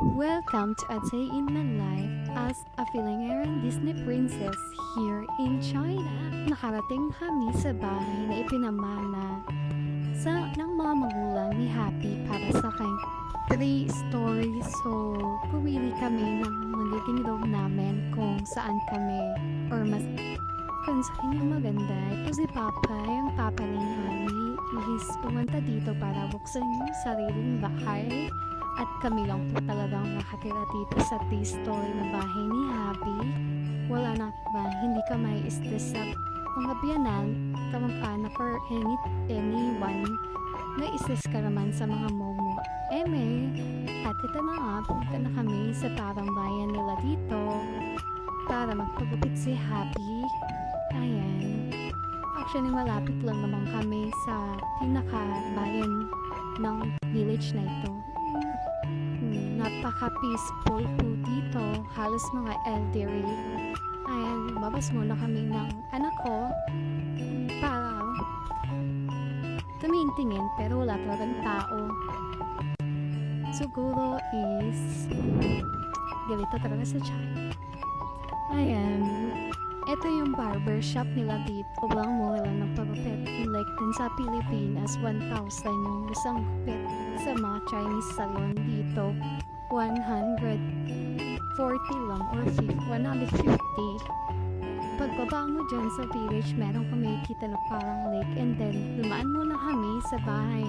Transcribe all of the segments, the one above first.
Welcome to a day in my life as a Filipino Disney princess here in China. Nakarating kami sa bahay na ipinamana ng mga magulang ni Happy para sa kanyang 3 stories. So, pumili kami ng magiging room namin kung saan kami or mas kung sa kanya maganda. Ito si Papa, yung Papa ni Honey. He's pumunta dito para buksan yung sariling bahay. At kami lang po talagang nakatira dito sa 3-story na bahay ni Happy. Wala na ba, hindi ka may stress sa mga biyanan, kamag-anak or anyone. May stress ka naman sa mga momo. At ito na nga, punta na kami sa parang bayan nila dito para magpagupit si Happy. Ayan. Actually, malapit lang naman kami sa pinaka-bayan ng village na ito. Napaka-peaceful po dito. Halos mga elderly. Ayan, babas muna kami ng anak ko para tumingin pero wala talagang tao. Siguro is ganito talaga sa China. Ayan. Ito yung barber shop nila dito. Sobrang mura lang ng pagupit. Like din sa Pilipinas, 1,000 yung isang gupit. Sa mga Chinese salon dito, 140 lang or 150. Pagbaba mo dyan sa village, meron kami kita na parang lake, and then dumaan muna kami sa bahay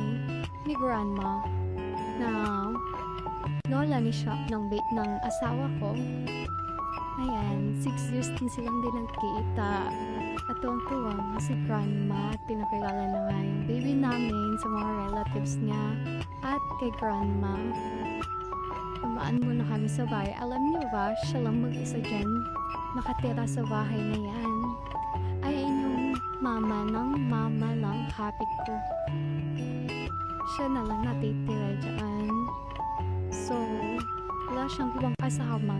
ni grandma na lola ni siya ng asawa ko. Ayan, 6 years din silang din nagkita. At tuwang-tuwa si grandma at pinakilala na nga yung baby namin sa mga relatives niya at kay grandma. Tumaan muna kami sa bahay. Alam niyo ba, siya lang mag-isa dyan nakatira sa bahay na yan. Ayan yung mama ng Happy ko. Siya na lang natitira dyan. So, wala siyang ibang kasama.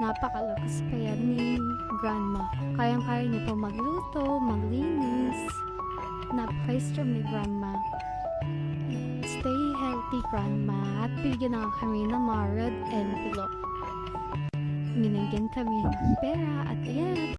Napakalakas pa yan ni grandma. Kayang-kaya niya po magluto, maglinis. Napaka-strong ni grandma. Stay healthy, grandma. At bigyan na kami ng mga red envelope. Binigyan kami ng pera at ayan.